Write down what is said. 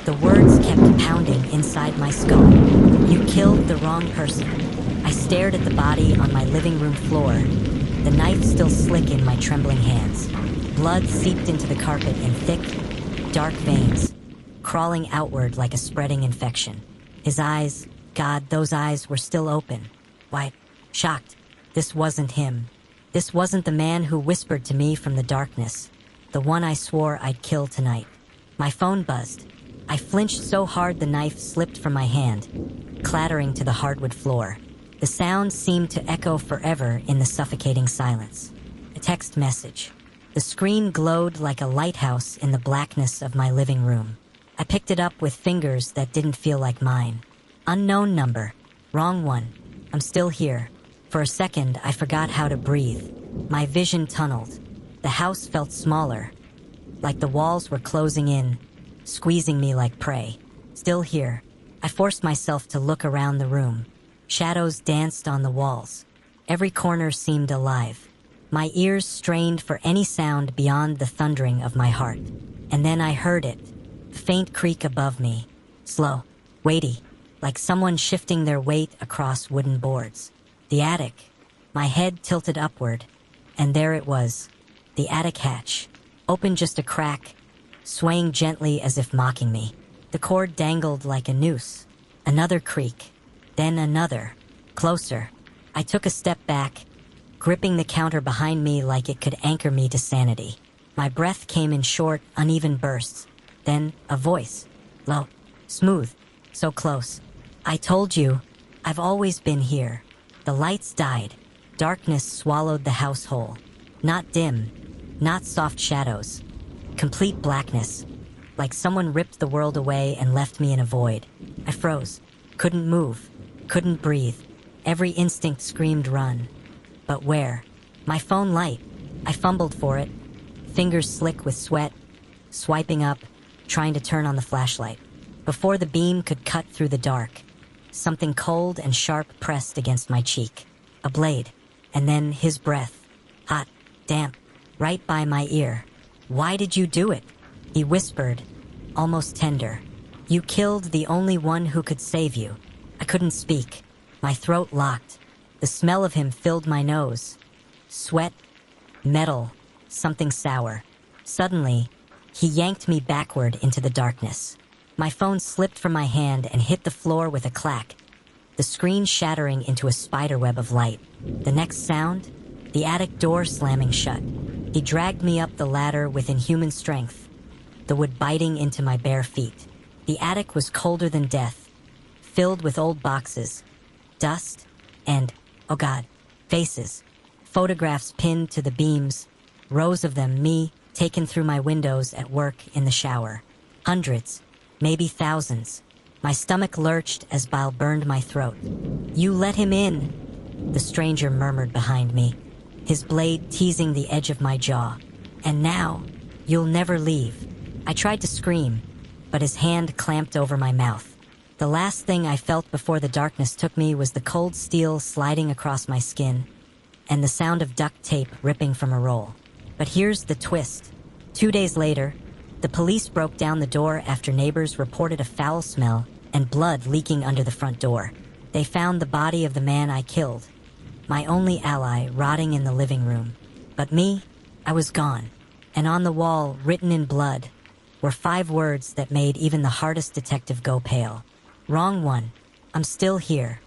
The words kept pounding inside my skull. You killed the wrong person. I stared at the body on my living room floor, the knife still slick in my trembling hands. Blood seeped into the carpet in thick, dark veins, crawling outward like a spreading infection. His eyes, God, those eyes were still open. Wide, shocked. This wasn't him. This wasn't the man who whispered to me from the darkness, the one I swore I'd kill tonight. My phone buzzed. I flinched so hard the knife slipped from my hand, clattering to the hardwood floor. The sound seemed to echo forever in the suffocating silence. A text message. The screen glowed like a lighthouse in the blackness of my living room. I picked it up with fingers that didn't feel like mine. Unknown number. Wrong one. I'm still here. For a second, I forgot how to breathe. My vision tunneled. The house felt smaller, like the walls were closing in, squeezing me like prey. Still here, I forced myself to look around the room. Shadows danced on the walls. Every corner seemed alive. My ears strained for any sound beyond the thundering of my heart. And then I heard it. A faint creak above me. Slow, weighty, like someone shifting their weight across wooden boards. The attic. My head tilted upward, and there it was. The attic hatch. Open just a crack, swaying gently as if mocking me. The cord dangled like a noose. Another creak, then another, closer. I took a step back, gripping the counter behind me like it could anchor me to sanity. My breath came in short, uneven bursts. Then a voice, low, smooth, so close. I told you, I've always been here. The lights died. Darkness swallowed the house whole. Not dim, not soft shadows. Complete blackness, like someone ripped the world away and left me in a void. I froze, couldn't move, couldn't breathe. Every instinct screamed run. But where? My phone light. I fumbled for it, fingers slick with sweat, swiping up, trying to turn on the flashlight. Before the beam could cut through the dark, something cold and sharp pressed against my cheek. A blade, and then his breath, hot, damp, right by my ear. Why did you do it? He whispered, almost tender. You killed the only one who could save you. I couldn't speak. My throat locked. The smell of him filled my nose. Sweat, metal, something sour. Suddenly, he yanked me backward into the darkness. My phone slipped from my hand and hit the floor with a clack, the screen shattering into a spiderweb of light. The next sound, the attic door slamming shut. He dragged me up the ladder with inhuman strength, the wood biting into my bare feet. The attic was colder than death, filled with old boxes, dust, and, oh God, faces. Photographs pinned to the beams, rows of them, me, taken through my windows at work in the shower. Hundreds, maybe thousands. My stomach lurched as bile burned my throat. You let him in, the stranger murmured behind me, his blade teasing the edge of my jaw. And now, you'll never leave. I tried to scream, but his hand clamped over my mouth. The last thing I felt before the darkness took me was the cold steel sliding across my skin, and the sound of duct tape ripping from a roll. But here's the twist. 2 days later, the police broke down the door after neighbors reported a foul smell and blood leaking under the front door. They found the body of the man I killed, my only ally, rotting in the living room. But me, I was gone. And on the wall, written in blood, were 5 words that made even the hardest detective go pale. Wrong one. I'm still here.